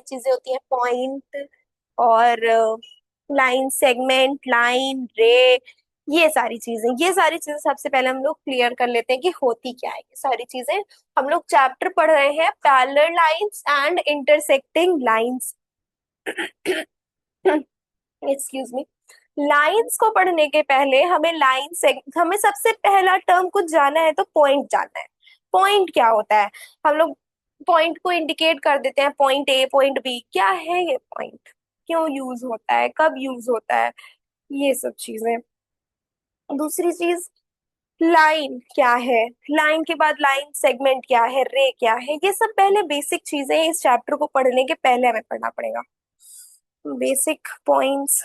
चीजें होती हैं, पॉइंट और लाइन सेगमेंट, लाइन रे, ये सारी चीजें सबसे पहले हम लोग क्लियर कर लेते हैं कि होती क्या है ये सारी चीजें। हम लोग चैप्टर पढ़ रहे हैं parallel lines and intersecting lines. Excuse me. Lines को पढ़ने के पहले हमें सबसे पहला टर्म कुछ जाना है तो पॉइंट जानना है। पॉइंट क्या होता है? हम लोग पॉइंट को इंडिकेट कर देते हैं, पॉइंट ए, पॉइंट बी। क्या है ये पॉइंट? क्यों यूज होता है? कब यूज होता है? ये सब चीजें। दूसरी चीज, लाइन क्या है? लाइन के बाद लाइन सेगमेंट क्या है, रे क्या है? ये सब पहले बेसिक चीजें हैं, इस चैप्टर को पढ़ने के पहले हमें पढ़ना पड़ेगा। Basic points.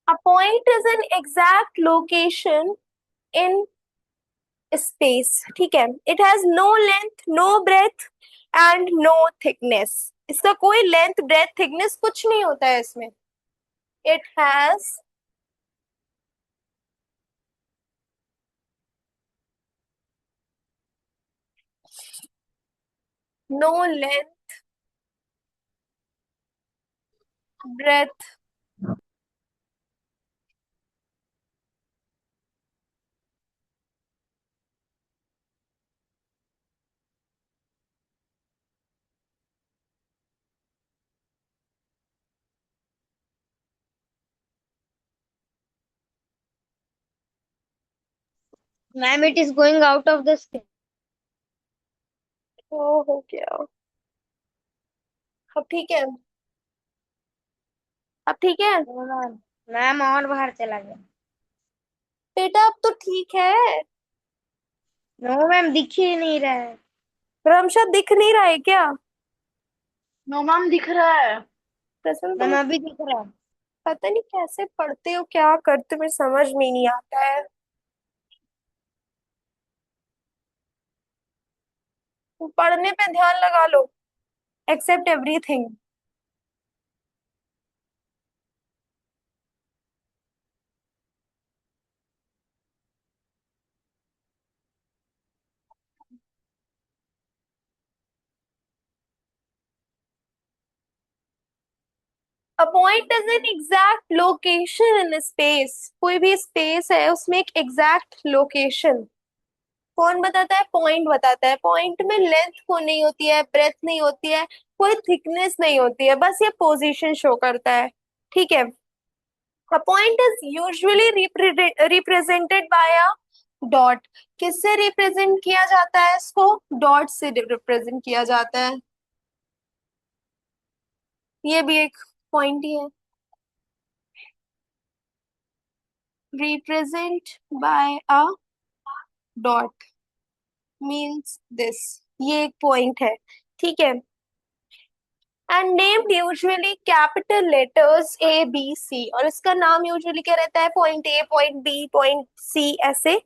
A point is an exact location in space, ठीक है? It has no length, no breath and no thickness. इसका कोई लेंथ, ब्रेथ, थिकनेस कुछ नहीं होता है इसमें। It has no length, breath. Ma'am, it is going out of the screen. ओ हो गया। अब ठीक है? अब ठीक है? No, ma'am. मैम और बाहर चला गया। बेटा अब तो ठीक है। नो मैम, दिख ही नहीं रहा है। रमशा दिख नहीं रहा है क्या? नो मैम, दिख रहा है। प्रसन्न मैम तुम अभी दिख रहा है। पता नहीं कैसे पढ़ते हो, क्या करते हो, मुझे समझ में ही नहीं आता है। तुम पढ़ने पे ध्यान लगा लो, accept everything. A point is an exact location in space। कोई भी स्पेस है उसमें एक एग्जैक्ट लोकेशन कौन बताता है? पॉइंट बताता है। पॉइंट में लेंथ को नहीं होती है, ब्रेथ नहीं होती है, कोई थिकनेस नहीं होती है, बस ये पोजीशन शो करता है। ठीक है? A point is usually represented by a dot। किससे रिप्रेजेंट किया जाता है इसको? डॉट से रिप्रेजेंट किया जाता है। ये भी एक पॉइंट ही है। Represent by a dot means this. ये एक पॉइंट है। ठीक है? And named usually capital letters A B C. और इसका नाम यूजुअली क्या रहता है? Point A, point B, point C, ऐसे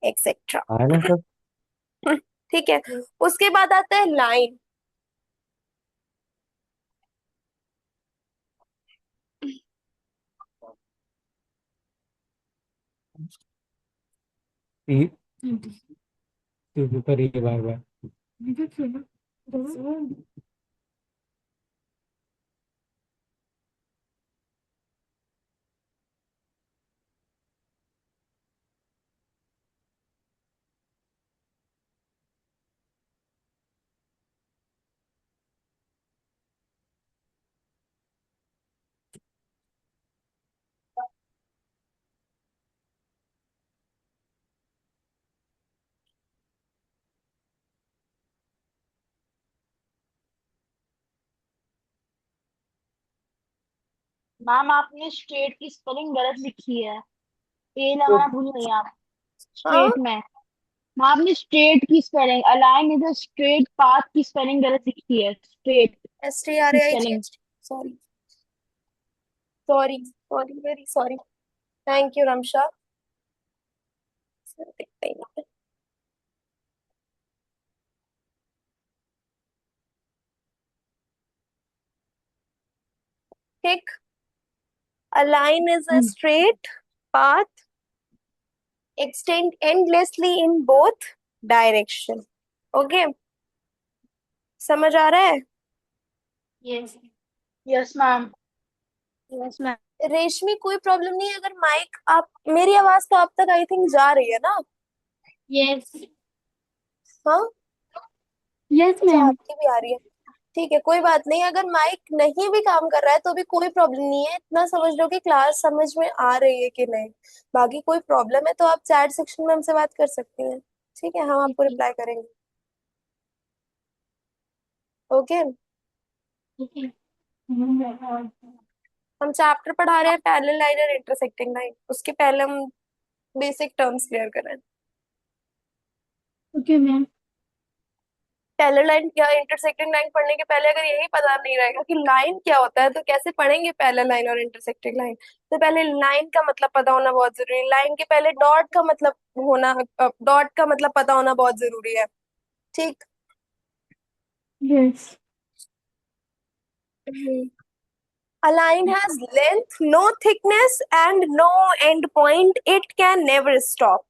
एक्सेट्रा। आया ना सब। ठीक है? उसके बाद आता है लाइन। ये पेपर ये बार बार। मैम आपने स्ट्रेट की स्पेलिंग गलत लिखी है। ए लगाना भूल गई आप। हाँ, स्ट्रेट में। मैम आपने स्ट्रेट की spelling, align is a straight path की स्पेलिंग गलत लिखी है। स्ट्रेट की spelling. STRAIGHT। Sorry, sorry, sorry, very sorry. Thank you Ramsha. दिखता ही नहीं है। ठीक। A line is a straight path extend endlessly in both direction. Okay, समझ आ रहा है? Yes. Yes ma'am. Yes ma'am. रेशमी कोई प्रॉब्लम नहीं है अगर माइक आप, मेरी आवाज तो आप तक आई थिंक जा रही है ना? यस। हाँ, यस अच्छा मैम। आपकी भी आ रही है। ठीक है, कोई बात नहीं, अगर माइक नहीं भी काम कर रहा है तो भी कोई प्रॉब्लम नहीं है, इतना समझ लो कि क्लास समझ में आ रही है कि नहीं। बाकी कोई प्रॉब्लम है तो आप चैट सेक्शन में हमसे बात कर सकती हैं। ठीक है, हम आपको रिप्लाई करेंगे। ओके। हम चैप्टर पढ़ा रहे हैं पैरेलल लाइन और इंटरसेक्टिंग लाइन, उसके पहले हम बेसिक टर्म्स क्लियर कर रहे हैं। Okay ma'am. पैरेलल लाइन या इंटरसेक्टिंग लाइन पढ़ने के पहले अगर यही पता नहीं रहेगा कि लाइन क्या होता है तो कैसे पढ़ेंगे पैरेलल लाइन और इंटरसेक्टिंग लाइन। तो पहले लाइन का मतलब पता होना बहुत जरूरी है, लाइन के पहले डॉट का मतलब होना, डॉट का मतलब पता होना बहुत जरूरी है। ठीक। Yes. A line has length, no thickness and no end point. It can never stop.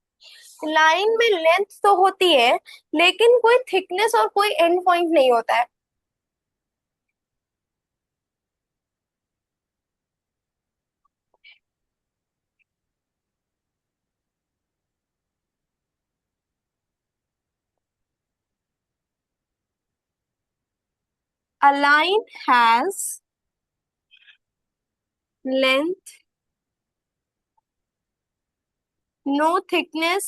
Line में लेंथ तो होती है लेकिन कोई थिकनेस और कोई एंड पॉइंट नहीं होता है। A line has length, no thickness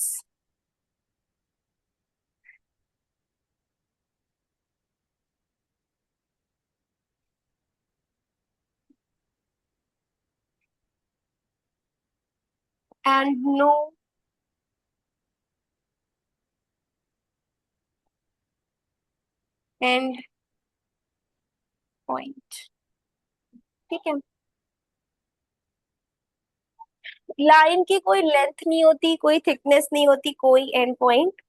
and no end point। ठीक है, लाइन की कोई लेंथ नहीं होती, कोई थिकनेस नहीं होती, कोई एंड पॉइंट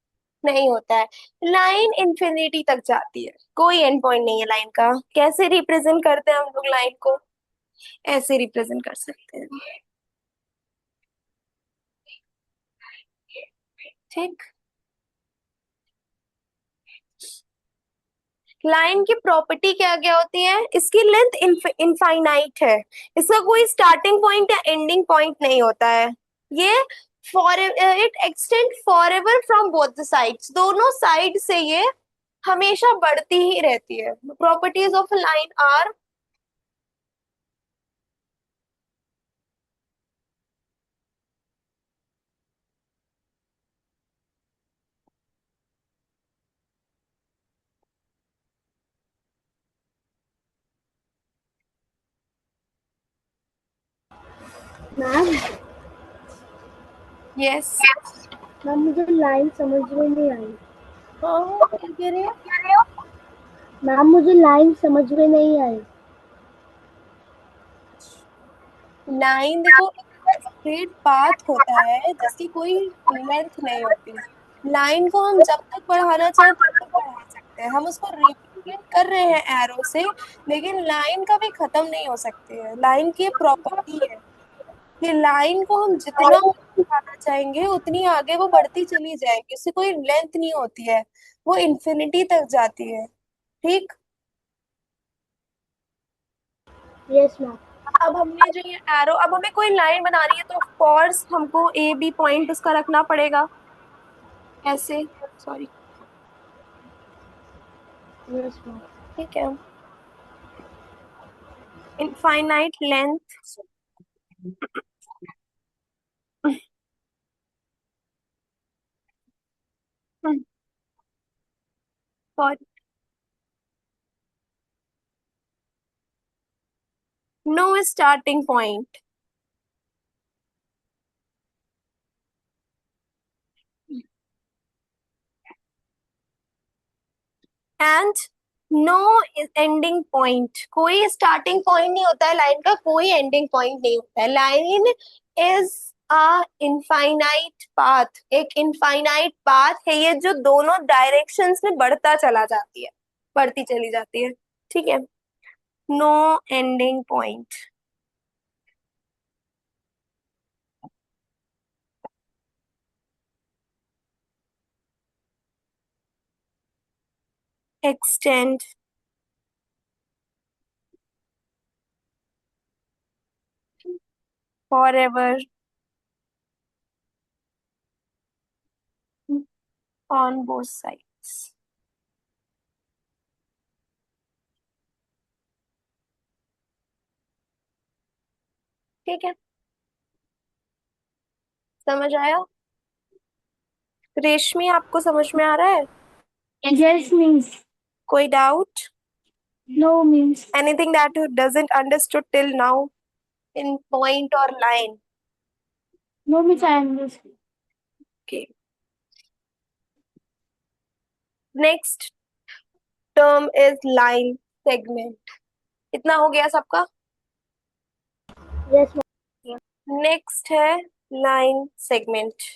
नहीं होता है। लाइन इंफिनिटी तक जाती है, कोई एंड पॉइंट नहीं है लाइन का। कैसे रिप्रेजेंट करते हैं हम लोग लाइन को? ऐसे रिप्रेजेंट कर सकते हैं। ठीक। लाइन की प्रॉपर्टी क्या क्या होती है? इसकी लेंथ इनफाइनाइट है, इसका कोई स्टार्टिंग पॉइंट या एंडिंग पॉइंट नहीं होता है। ये for it extend forever from both the sides, दोनों साइड से ये हमेशा बढ़ती ही रहती है। Properties of line are, ma'am. Yes. Ma'am मुझे लाइन समझ में नहीं आई। हाँ, क्या कह रहे हैं? मैम मुझे लाइन समझ में नहीं आई। लाइन देखो, स्ट्रेट पाथ होता है जिसकी कोई लेंथ नहीं होती। लाइन को हम जब तक बढ़ाना चाहें तब तक बढ़ा सकते हैं, हम उसको रिप्रेजेंट कर रहे हैं एरो से, लेकिन लाइन कभी खत्म नहीं हो सकती है। लाइन की प्रॉपर्टी है कि लाइन को हम जितना बढ़ाना चाहेंगे उतनी आगे वो बढ़ती चली जाएगी, उससे कोई लेंथ नहीं होती है, वो इन्फिनिटी तक जाती है। ठीक। Yes ma'am. अब हमने जो ये एरो, अब हमें कोई लाइन बनानी है तो ऑफ कोर्स हमको ए बी पॉइंट उसका रखना पड़ेगा, ऐसे। सॉरी। Yes ma'am. ठीक है, infinite length. Sorry. No starting point and no ending point. कोई स्टार्टिंग पॉइंट नहीं होता है लाइन का, कोई एंडिंग पॉइंट नहीं होता है। Line is a infinite path, एक इनफाइनाइट पाथ है ये, जो दोनों डायरेक्शंस में बढ़ता चला जाती है, बढ़ती चली जाती है। ठीक है, no ending point. Extend forever on both sides. ठीक है, समझ आया? रेशमी, आपको समझ में आ रहा है? Yes means कोई doubt? no means Anything that you doesn't understood till now in point or line? no means I understand. Okay. Next term is line segment. इतना हो गया सबका? Yes ma'am. नेक्स्ट है line segment.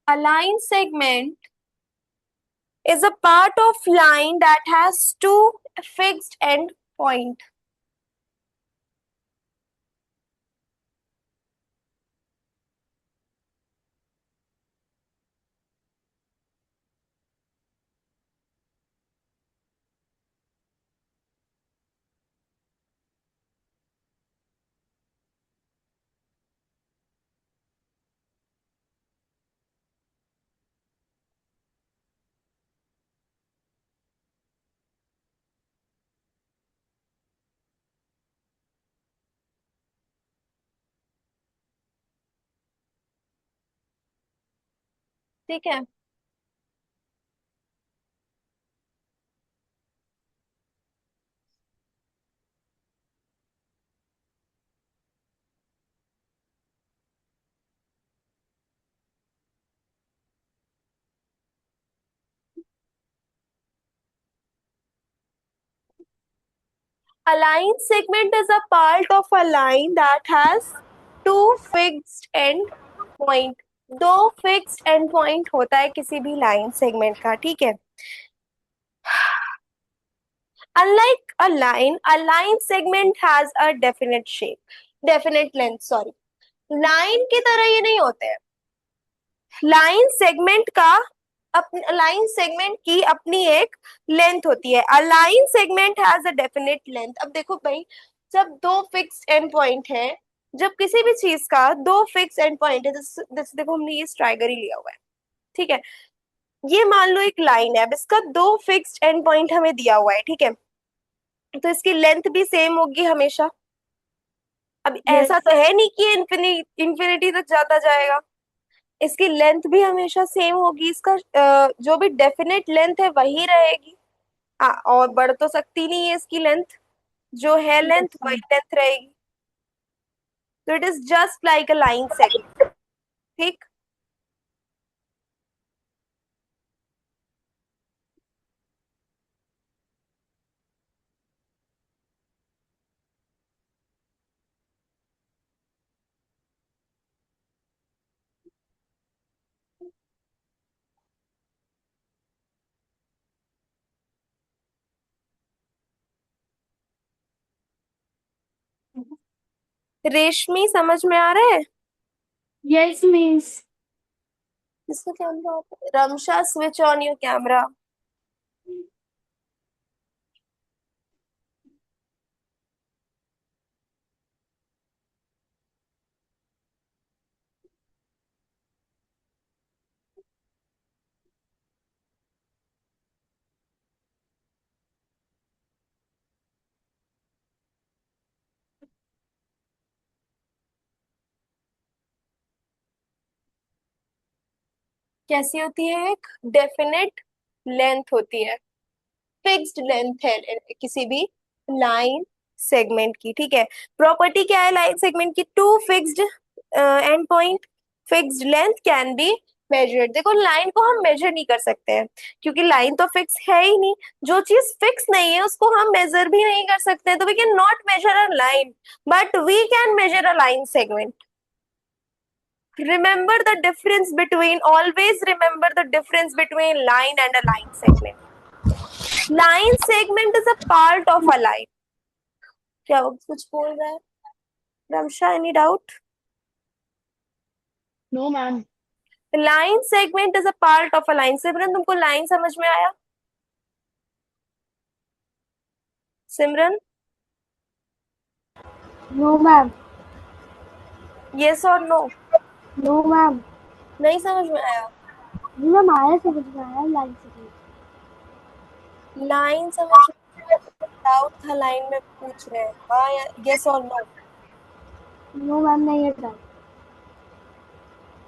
A line segment is a part of line that has two fixed end point. ठीक है, a line segment is a part of a line that has two fixed end point. दो fixed end point होता है किसी भी line segment का। ठीक है, unlike a line segment has a definite shape, definite length, sorry। Line की तरह ये नहीं होते हैं। लाइन सेगमेंट का लाइन सेगमेंट की अपनी एक लेंथ होती है। अ line segment has a definite length. अब देखो भाई, जब दो फिक्स्ड एंड पॉइंट है, जब किसी भी चीज का दो फिक्स एंड पॉइंट है, जैसे देखो हमने ये स्ट्राइगर ही लिया हुआ है। ठीक है, ये मान लो एक लाइन है, अब इसका दो फिक्स्ड एंड पॉइंट हमें दिया हुआ है। ठीक है, तो इसकी लेंथ भी सेम होगी हमेशा। अब ऐसा Yes. तो है नहीं कि इंफिनिटी तक जाता जाएगा, इसकी लेंथ भी हमेशा सेम होगी। इसका जो भी डेफिनेट लेंथ है वही रहेगी। हाँ, और बढ़ तो सकती नहीं है इसकी लेंथ, जो है लेंथ Yes वही ma'am. लेंथ रहेगी। तो it is just like a line segment. ठीक, रेशमी समझ में आ रहा है? Yes means इसका camera, Ramsha switch on your camera. कैसी होती है? एक डेफिनेट लेंथ होती है, फिक्स्ड लेंथ है किसी भी लाइन सेगमेंट की, ठीक है। प्रॉपर्टी क्या है लाइन सेगमेंट की? Two fixed end point, fixed length can be measured. देखो लाइन को हम मेजर नहीं कर सकते हैं क्योंकि लाइन तो फिक्स है ही नहीं। जो चीज फिक्स नहीं है उसको हम मेजर भी नहीं कर सकते, तो we can not measure a line, but we can measure a line segment. Remember the difference between, always remember the difference between line and a line segment. Line segment is a part of a line. क्या वो कुछ बोल रहा है Ramsha? Any doubt? No ma'am. Line segment is a part of a line. Simran तुमको line समझ में आया? Simran, no ma'am. यस और नो? नो मैम। नहीं समझ में आया? जी मैम, आया समझ में आया लाइन से। लाइन समझ में डाउट था, लाइन में पूछ रहे हैं हाँ या यस और नो? नो मैम, नहीं है डाउट।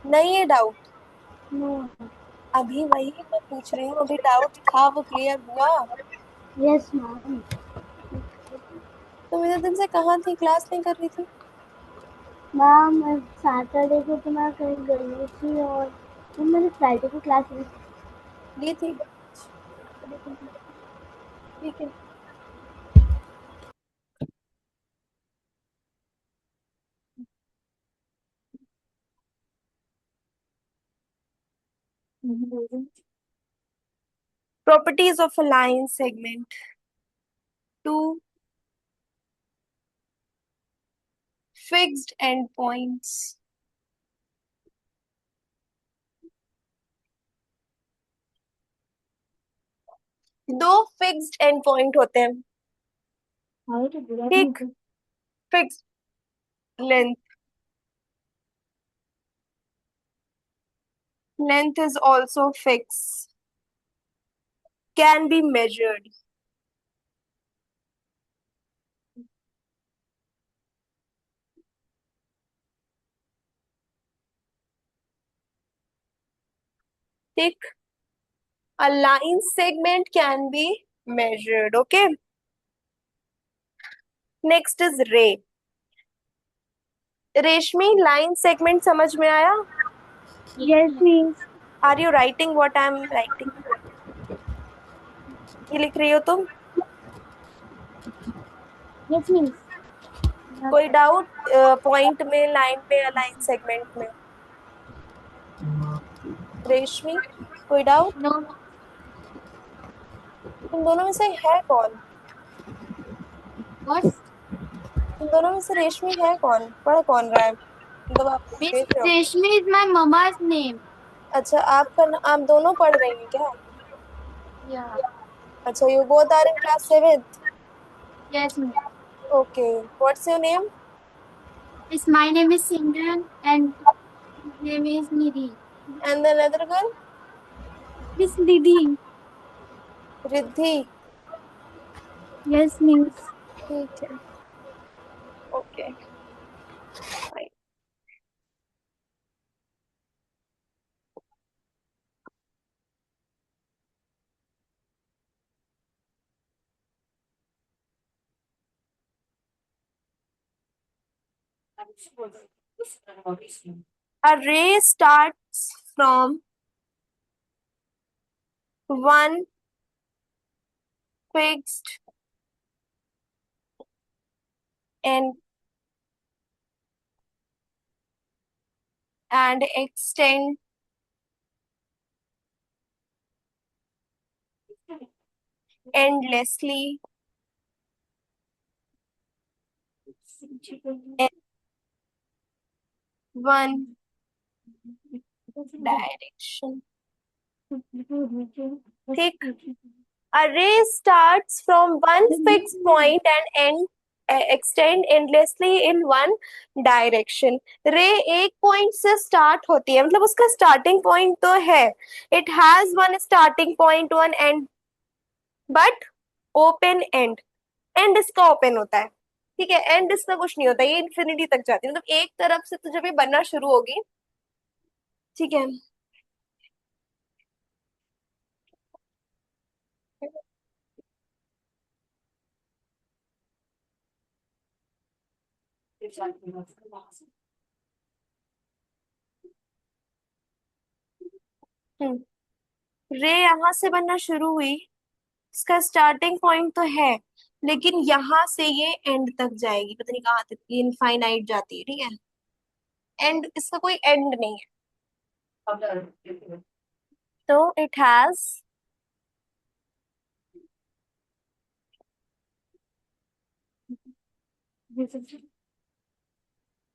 नहीं है डाउट? नो। अभी वही मैं पूछ रही हूँ, अभी डाउट था वो क्लियर हुआ? Yes ma'am. तुम इतने दिन से कहाँ थी, क्लास नहीं कर रही थी? मैम सैटरडे को तो मैं कहीं गई थी, और मैम मैंने फ्राइडे को क्लास ली। ली थी, ठीक है। Properties of a line segment. Two fixed endpoints. दो फिक्स्ड एंड पॉइंट होते हैं, ठीक। Fixed length, length is also fixed, can be measured, ठीक। A line segment can be measured, okay. Next is ray. Reshmi, line segment समझ में आया? Yes means. Are you writing what I am writing? ये लिख रही हो तुम? Yes means. कोई डाउट पॉइंट में, लाइन में या लाइन सेगमेंट में? रेशमी, कोई डाउट? नो। तुम दोनों में से है कौन? व्हाट? तुम दोनों में से रेशमी है कौन, पढ़ कौन रहा है? मतलब आप मिस देख रहे हो? रेशमी इज माय ममा's नेम। अच्छा, आप दोनों पढ़ रही हैं क्या? या। अच्छा, you both are in class 7th? Yes ma'am. Okay, what's your name? Yes, my name is Simran and his name is Nidhi. And the other girl? Miss Nidhi. Riddhi, Yes, Miss. ठीक है, okay fine. A ray starts from one fixed and extend endlessly in one direction, ठीक। A ray starts from one fixed point and extend endlessly in one direction. रे एक point से start होती है, मतलब उसका स्टार्टिंग पॉइंट तो है, it has one starting point one and, but open and. And इसका ओपन होता है, ठीक है। एंड इसका कुछ नहीं होता, ये इन्फिनिटी तक जाती है, मतलब एक तरफ से तो जब ये बनना शुरू होगी, ठीक है। रे यहाँ से बनना शुरू हुई, इसका स्टार्टिंग पॉइंट तो है, लेकिन यहाँ से ये एंड तक जाएगी, पता नहीं कहाँ तक, ये इनफाइनाइट जाती है, ठीक है। एंड, इसका कोई एंड नहीं है, तो it has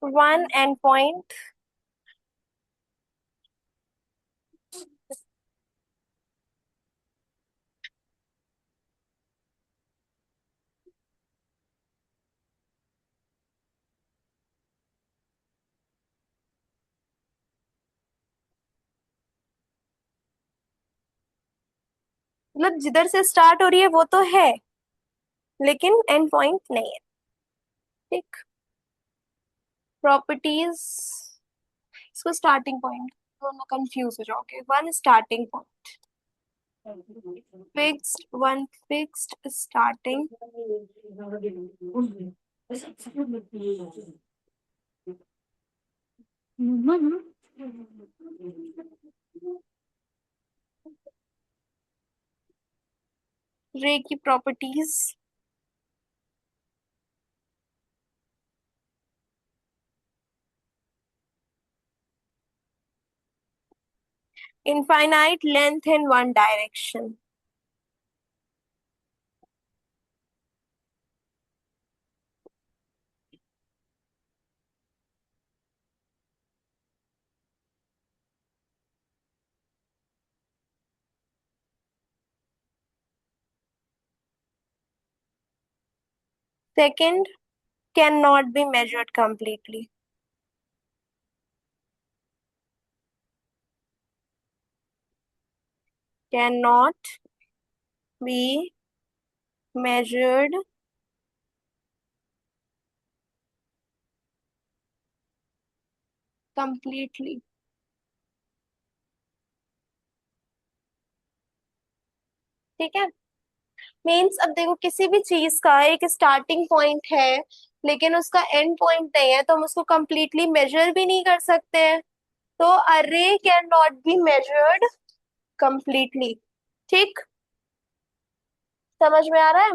one and point. मतलब जिधर से स्टार्ट हो रही है वो तो है, लेकिन एंड पॉइंट नहीं है, ठीक। प्रॉपर्टीज, इसको स्टार्टिंग पॉइंट, दोनों कंफ्यूज हो जाओगे। One starting point, fixed, one fixed starting, रे की properties, infinite length in one direction, second, cannot be measured completely, cannot be measured completely, ठीक है। मीन्स अब देखो, किसी भी चीज का एक स्टार्टिंग पॉइंट है, लेकिन उसका एंड पॉइंट नहीं है, तो हम उसको कंप्लीटली मेजर भी नहीं कर सकते हैं। तो अरे can not be measured completely, ठीक। समझ में आ रहा है?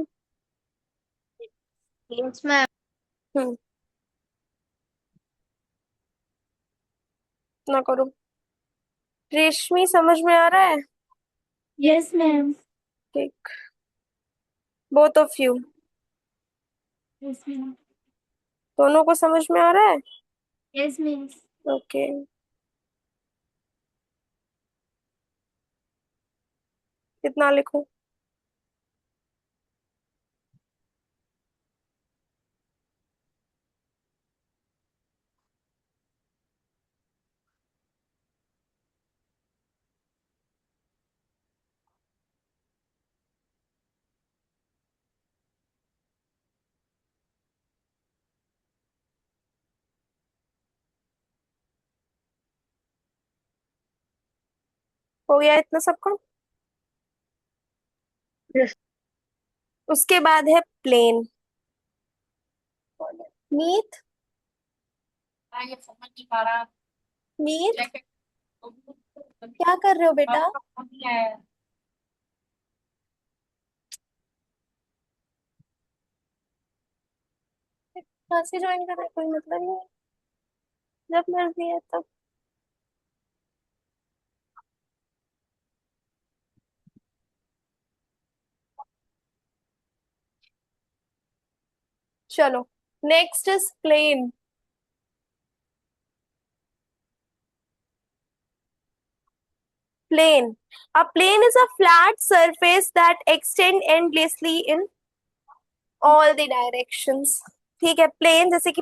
Yes ma'am. हम्म, ना करो। रेशमी समझ में आ रहा है? Yes ma'am. ठीक, both of you, yes ma'am. दोनों को समझ में आ रहा है? Yes ma'am. ओके, कितना लिखूं? हो गया इतना सबका? उसके बाद है प्लेन। मीत, मीत क्या कर रहे हो बेटा? क्लासे ज्वाइन कर रहे हैं, कोई मतलब नहीं है, जब मर्जी है तब। चलो, next is plane. Plane. A plane is a flat surface that extend endlessly in all the directions. ठीक है, प्लेन जैसे कि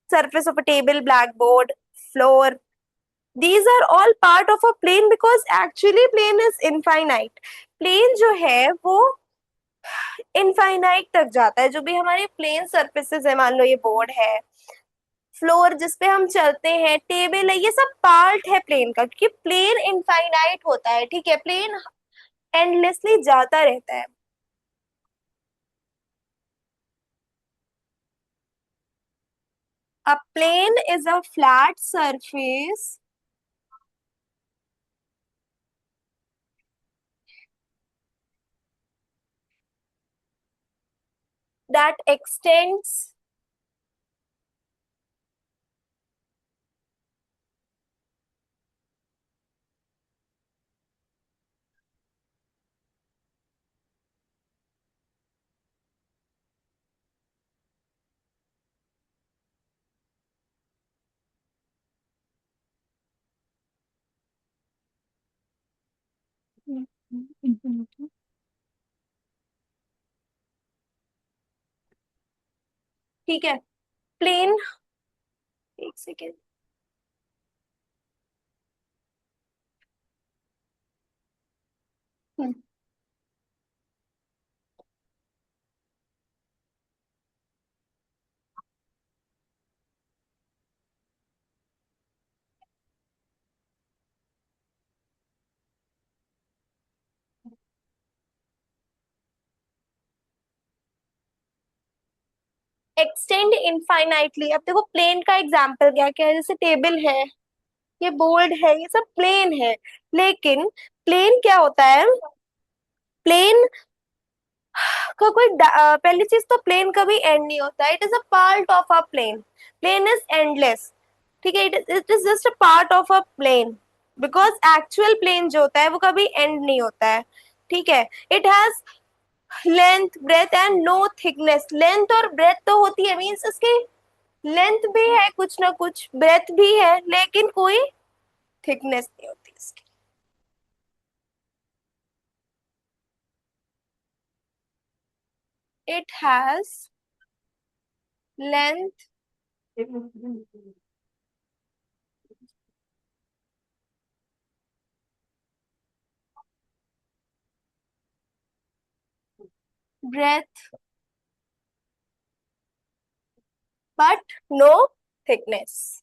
surface of a table, blackboard, floor. These are all part of a plane because actually plane is infinite. Plane जो है वो infinite तक जाता है। जो भी हमारे प्लेन सरफेसेस है, मान लो ये बोर्ड है, फ्लोर जिसपे हम चलते हैं, टेबल है, ये सब पार्ट है प्लेन का, क्योंकि प्लेन इनफाइनाइट होता है, ठीक है। प्लेन एंडलेसली जाता रहता है। A plane is a flat surface that extends ठीक है। प्लेन, एक सेकेंड। Extend infinitely. अब देखो प्लेन का एग्जांपल क्या क्या है, जैसे टेबल है, ये बोर्ड है, ये सब प्लेन है। लेकिन प्लेन क्या होता है, प्लेन का कोई पहली चीज तो प्लेन कभी एंड नहीं होता है, it is a part of a plane. Plane is endless, ठीक है, it is just a part of a plane. Because actual plane जो होता है वो कभी एंड नहीं होता है, ठीक है। It has length breath and no thickness. Length और ब्रेथ तो होती है, मीन्स इसकी लेंथ भी है कुछ ना कुछ, ब्रेथ भी है, लेकिन कोई थिकनेस नहीं होती इसकी। It has length, breadth, but no thickness.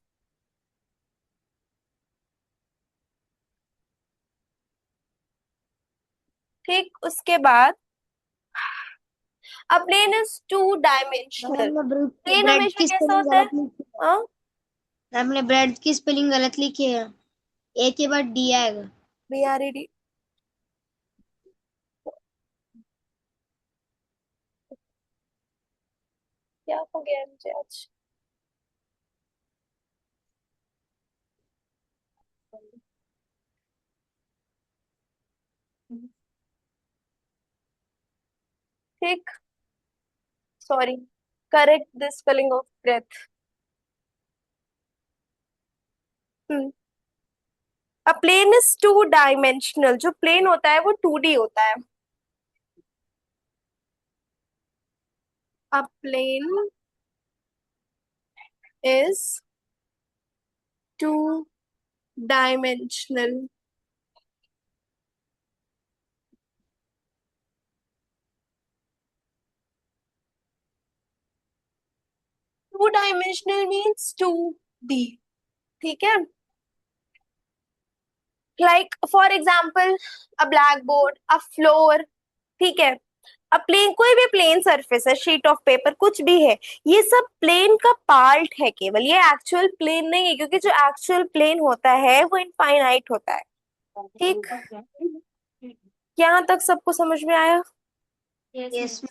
ठीक, उसके बाद a plane is two dimensional. Ma'am ने प्लेन ब्रेड हमेशा की कैसा स्पेलिंग होता है? गलत लिखी है। हाँ, मैम ने ब्रेड की स्पेलिंग गलत लिखी है, ए के बाद डी आएगा। B R E D. क्या हो गया मुझे आज? ठीक, sorry, correct the spelling of breadth. A plane is two dimensional. जो प्लेन होता है वो 2D होता है। A plane is two dimensional. Two dimensional means 2D, ठीक है। Like for example a blackboard, a floor, ठीक है। अब प्लेन, कोई भी प्लेन सरफेस है, शीट ऑफ पेपर, कुछ भी है, ये सब प्लेन का पार्ट है केवल, ये एक्चुअल प्लेन नहीं है, क्योंकि जो एक्चुअल प्लेन होता है वो इनफाइनाइट होता है। ठीक, यहाँ तक सबको समझ में आया? यस।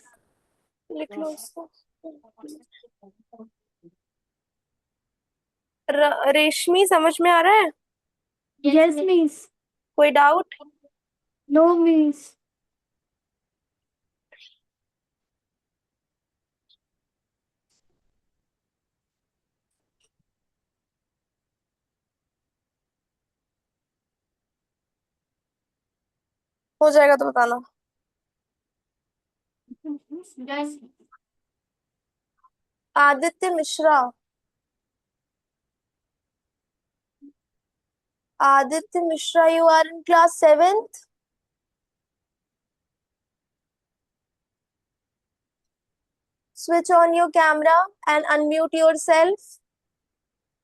लिख लो इसको। रेशमी, समझ में आ रहा है? Yes miss. कोई डाउट? No miss. हो जाएगा तो बताना। Aditya Mishra, Aditya Mishra, you are in class 7th। Switch on your camera and unmute yourself.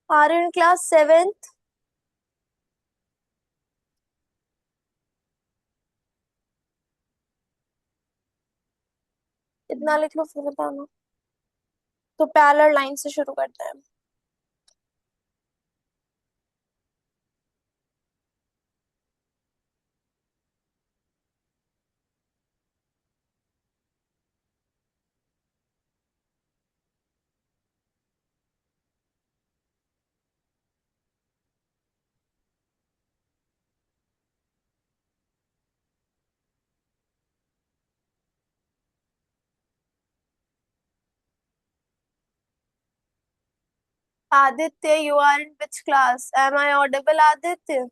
Are you in class 7th? इतना लिख लो फिर बताना। तो पैरेलल लाइन से शुरू करते हैं। Aditya, you are in which class? Am I audible, Aditya?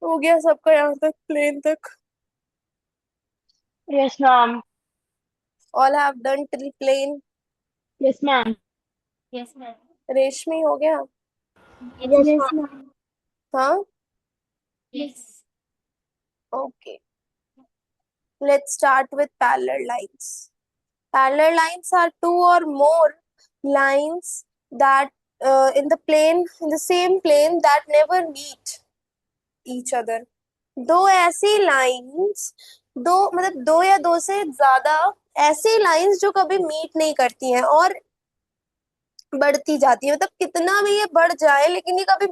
हो गया सबका यहाँ तक, प्लेन तक? Yes, ma'am. All have done till plane. Yes, ma'am. रेशमी हो गया? Yes, yes ma'am. मैम। हाँ, okay. Let's start with parallel lines. Parallel lines are two or more lines that in the plane, in the same plane, that never meet each other. दो ऐसी lines, दो मतलब दो या दो से ज्यादा ऐसी लाइंस जो कभी मीट नहीं करती हैं और बढ़ती जाती है, मतलब कितना भी ये बढ़ जाए लेकिन ये कभी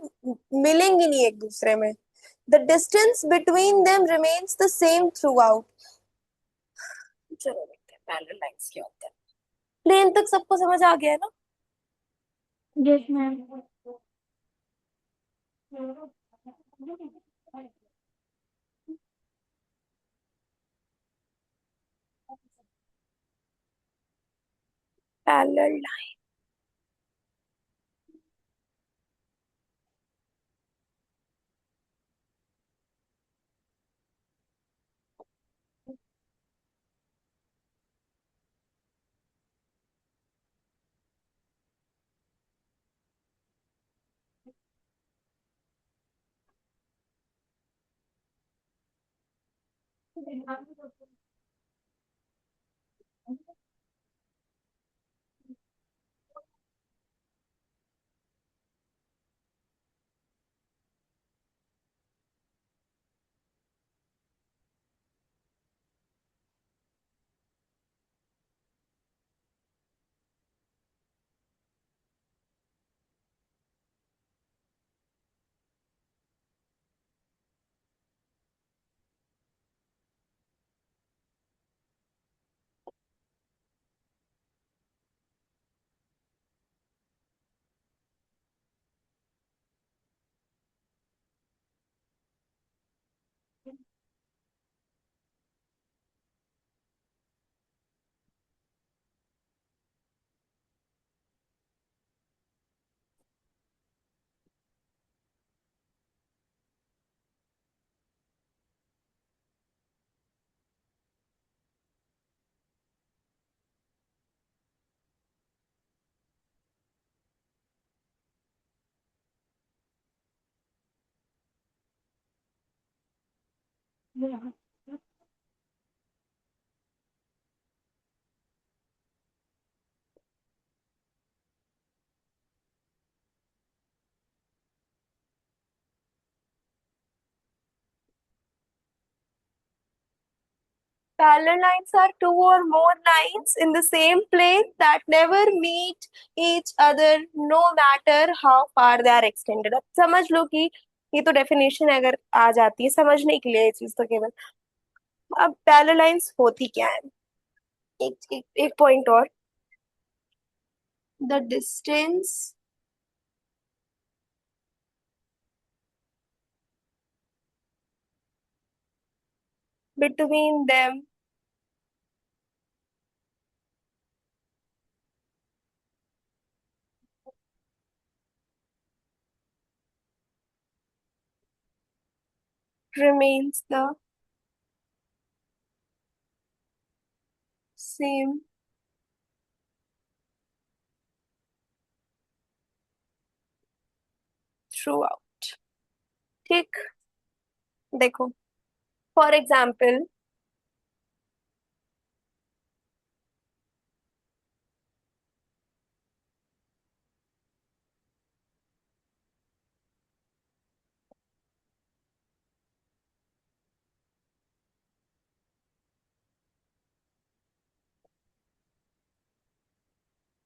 मिलेंगी नहीं एक दूसरे में. The distance between them remains the same through out. चलो देखते हैं पैरेलल लाइंस क्या होता है. प्लेन तक सबको समझ आ गया है ना? Yes ma'am. Parallel Parallel lines are two or more lines in the same plane that never meet each other no matter how far they are extended. अब समझ लो कि ये तो डेफिनेशन अगर आ जाती है समझने के लिए ये चीज तो केवल. अब पैरेलल लाइंस होती क्या है? एक पॉइंट और. The distance between them remains the same throughout. ठीक. देखो, for example,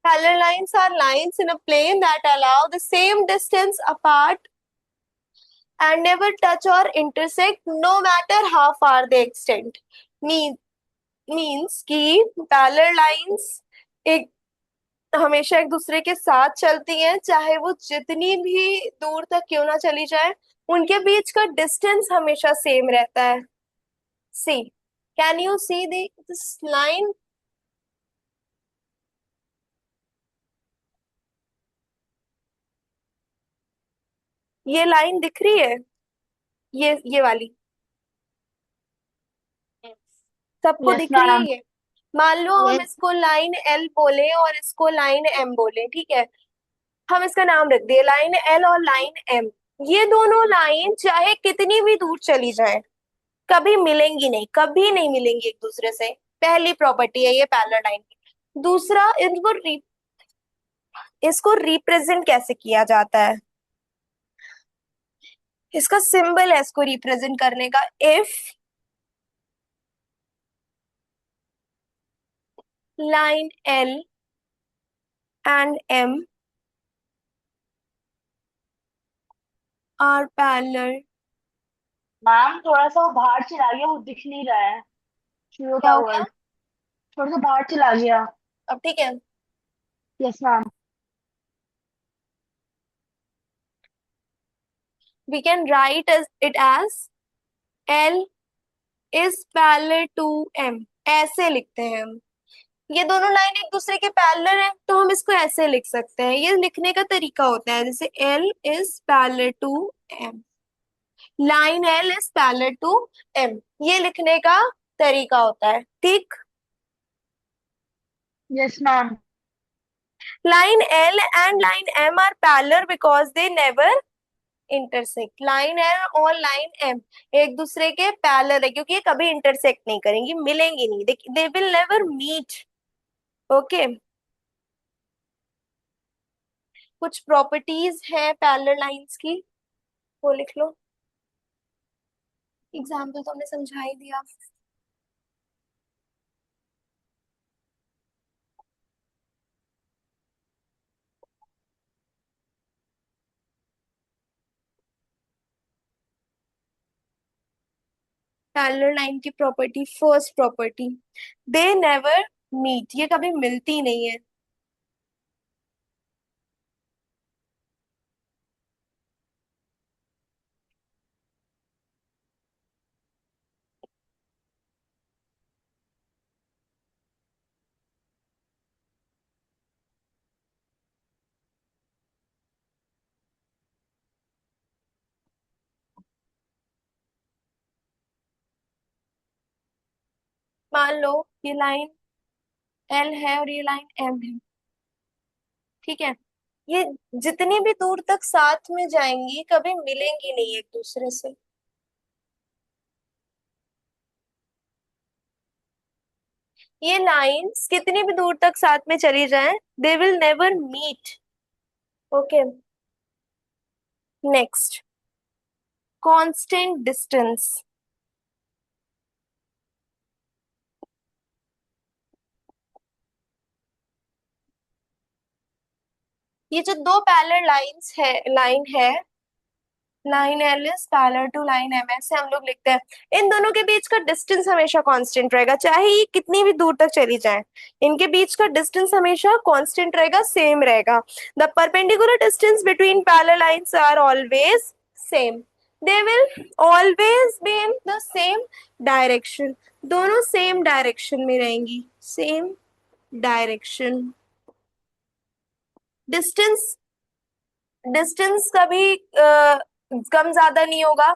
parallel lines are lines in a plane that allow the same distance apart and never touch or intersect no matter how far they extend. Mean, means कि parallel lines एक हमेशा एक दूसरे के साथ चलती हैं, चाहे वो जितनी भी दूर तक क्यों ना चली जाए, उनके बीच का डिस्टेंस हमेशा सेम रहता है। See, can you see this line? ये लाइन दिख रही है, ये वाली सबको यस दिख रही है मैम। ये? मान लो हम यस इसको लाइन एल बोले और इसको लाइन एम बोले, ठीक है? हम इसका नाम रख दिए लाइन एल और लाइन एम। ये दोनों लाइन चाहे कितनी भी दूर चली जाए, कभी मिलेंगी नहीं, कभी नहीं मिलेंगी एक दूसरे से। पहली प्रॉपर्टी है ये पैरेलल लाइन की। दूसरा, इसको रिप्रेजेंट कैसे किया जाता है? इसका सिंबल है इसको रिप्रेजेंट करने का, if line L and M are parallel. Ma'am, थोड़ा सा वो बाहर चला गया, वो दिख नहीं रहा है शुरू क्या का हो गया? वर्ड। थोड़ा सा बाहर चला गया। अब ठीक है। Yes ma'am. We can write it as L is parallel to M. ऐसे लिखते हैं हम। ये दोनों लाइन एक दूसरे के पैरेलल है, तो हम इसको ऐसे लिख सकते हैं। ये लिखने का तरीका होता है, जैसे L is parallel to M, line L is parallel to M. ये लिखने का तरीका होता है, ठीक? Yes ma'am. Line L and line M are parallel because they never intersect. Line L और लाइन एम एक दूसरे के पैरेलल है क्योंकि ये कभी इंटरसेक्ट नहीं करेंगी, मिलेंगी नहीं, they will never meet. Okay. कुछ प्रॉपर्टीज है पैरेलल लाइंस की, वो लिख लो। एग्जाम्पल तो हमने समझा ही दिया। पैरेलल लाइन की property, first property, they never meet, ये कभी मिलती नहीं है। मान लो ये लाइन एल है और ये लाइन एम है, ठीक है? ये जितनी भी दूर तक साथ में जाएंगी, कभी मिलेंगी नहीं एक दूसरे से। ये लाइंस कितनी भी दूर तक साथ में चली जाएं, they will never meet. Okay. Next, constant distance. ये जो दो पैरेलल लाइंस है, line L is parallel to line M, ऐसे हम लोग लिखते हैं। इन दोनों के बीच का डिस्टेंस हमेशा कांस्टेंट रहेगा, चाहे ये कितनी भी दूर तक चली जाए। इनके बीच का डिस्टेंस हमेशा कांस्टेंट रहेगा, सेम रहेगा। The perpendicular distance between parallel lines are always same. They will always be in the same direction. दोनों सेम डायरेक्शन में रहेंगी, सेम डायरेक्शन। डिस्टेंस डिस्टेंस कभी कम ज्यादा नहीं होगा,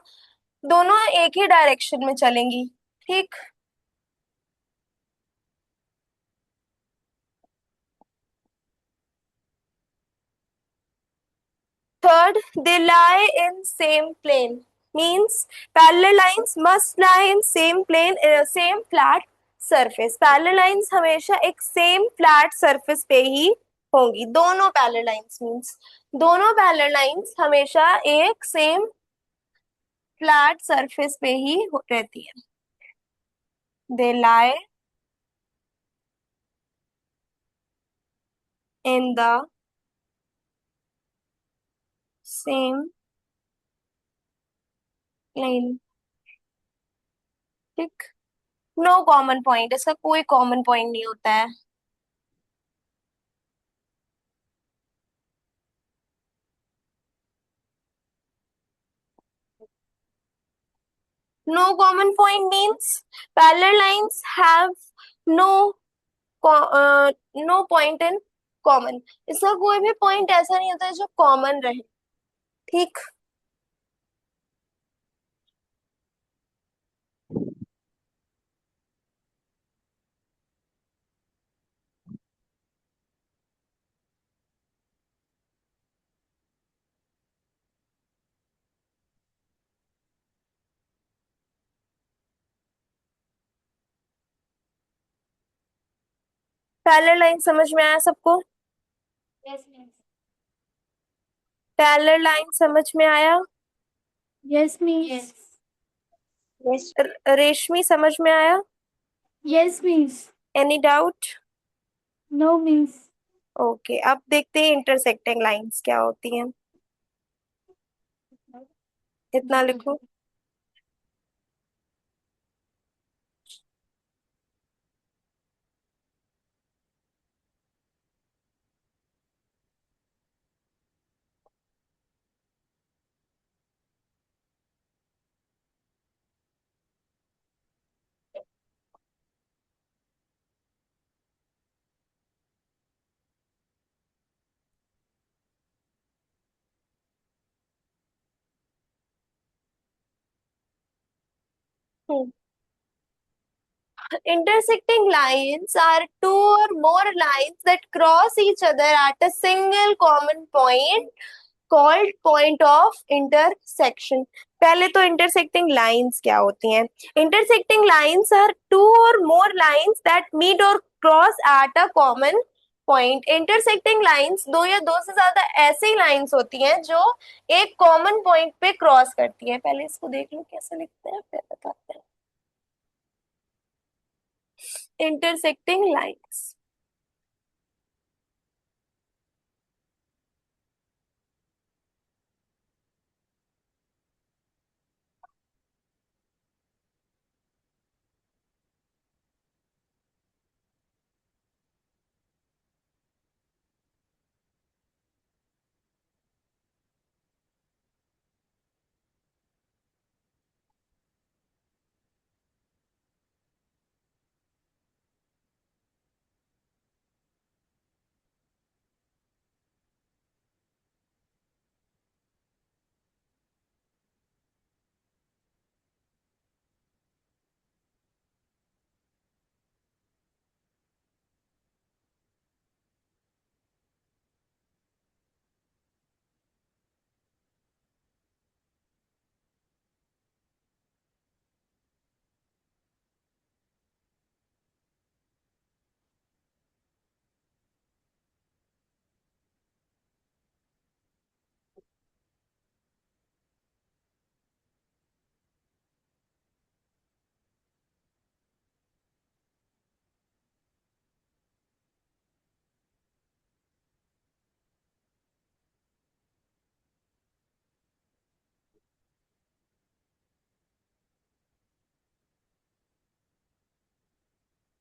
दोनों एक ही डायरेक्शन में चलेंगी, ठीक? Third, they lie in same plane, means parallel lines must lie in same plane, same flat surface। Parallel lines हमेशा एक सेम फ्लैट सरफेस पे ही होंगी। दोनों पैरेलल लाइंस मींस दोनों पैरेलल लाइंस हमेशा एक सेम फ्लैट सरफेस पे ही रहती है। They lie in the same plane, ठीक? नो कॉमन पॉइंट, इसका कोई कॉमन पॉइंट नहीं होता है। No common point means parallel lines have no no point in common. इसका कोई भी पॉइंट ऐसा नहीं होता है जो कॉमन रहे। ठीक। पैरेलल लाइन समझ में आया सबको? Yes miss. पैरेलल लाइन समझ में आया? Yes miss. यस। रेशमी समझ में आया? Yes miss. Any doubt? No miss. Okay, अब देखते हैं इंटरसेक्टिंग लाइंस क्या होती हैं। इतना लिखो। Intersecting lines are two or more lines that cross each other at a single common point called point of intersection. पहले तो intersecting lines क्या होती हैं? Intersecting lines are two or more lines that meet or cross at a common point. Intersecting lines दो या दो से ज्यादा ऐसी lines होती हैं जो एक common point पे cross करती हैं। पहले इसको देख लो कैसे लिखते हैं फिर बताते हैं। Intersecting lines.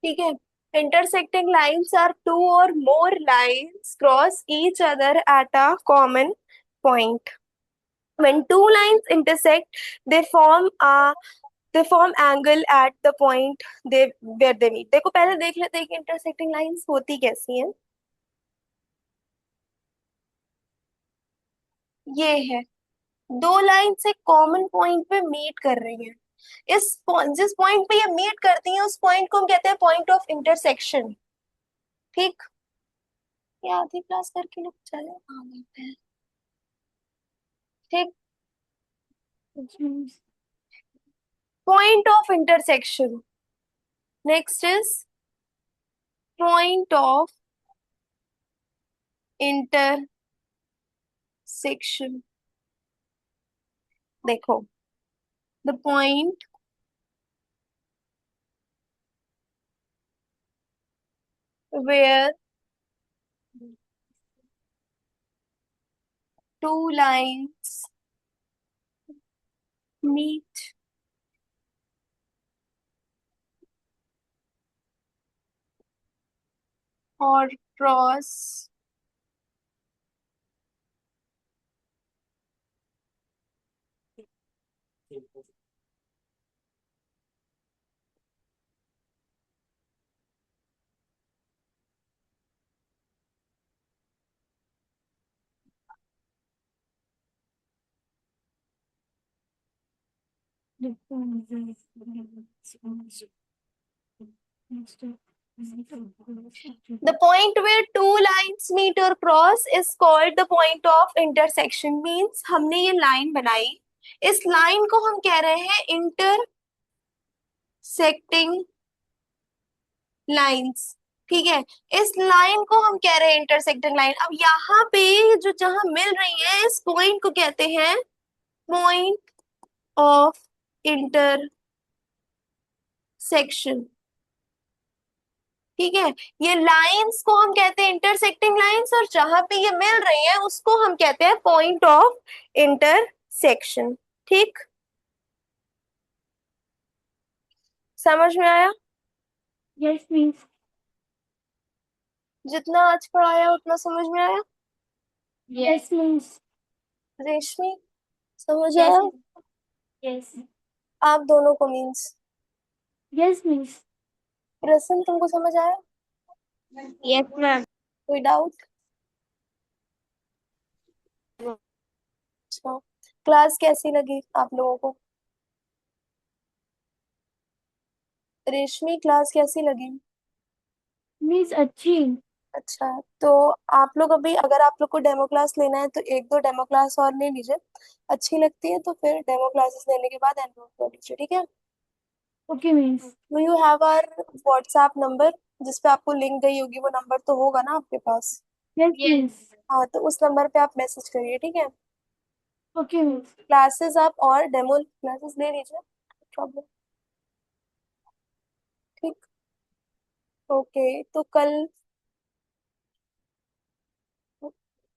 ठीक है। Intersecting lines are two or more lines cross each other at a common point. When two lines intersect, they form a they form angle at the point they where they meet. देखो पहले देख लेते हैं कि intersecting lines होती कैसी हैं। ये है, दो लाइन्स एक कॉमन पॉइंट पे मीट कर रही हैं। जिस पॉइंट पे ये मीट करती हैं उस पॉइंट को हम कहते हैं पॉइंट ऑफ इंटरसेक्शन। ठीक। ये आधी क्लास करके लोग चले आ गए हैं। ठीक। Point of intersection. Next is point of intersection. देखो, the point where two lines meet or cross The point where two lines meet or cross is called the point of intersection. Means हमने ये line बनाई, इस line को हम कह रहे हैं इंटरसेक्टिंग लाइंस। ठीक है, इस लाइन को हम कह रहे हैं इंटरसेक्टिंग लाइन। अब यहाँ पे जो जहां मिल रही है इस पॉइंट को कहते हैं पॉइंट ऑफ इंटरसेक्शन। ठीक है, ये लाइंस को हम कहते हैं इंटरसेक्टिंग लाइंस, और जहां पे ये मिल रही है उसको हम कहते हैं पॉइंट ऑफ इंटरसेक्शन। ठीक, समझ में आया? Yes means. जितना आज पढ़ाया उतना समझ में आया? Yes means. रेशमी, समझ यस। आया? यस। आप दोनों को मीन्स। Yes means. प्रसन्न, तुमको समझ आया? Yes ma'am. कोई डाउट? अच्छा, क्लास कैसी लगी आप लोगों को? रेशमी, क्लास कैसी लगी? मीन्स अच्छी। अच्छा, तो आप लोग अभी अगर आप लोग को डेमो क्लास लेना है तो एक दो डेमो क्लास और ले लीजिए। अच्छी लगती है तो फिर डेमो क्लासेस लेने के बाद एनरोल कर लीजिए। ठीक है? Okay means. Do you have our WhatsApp number जिस पे आपको लिंक गई होगी? वो नंबर तो होगा ना आपके पास? Yes means. हाँ, तो उस नंबर पे आप मैसेज करिए। ठीक है? Okay means. क्लासेस आप और डेमो क्लासेस ले लीजिए, प्रॉब्लम। ठीक, ओके, तो कल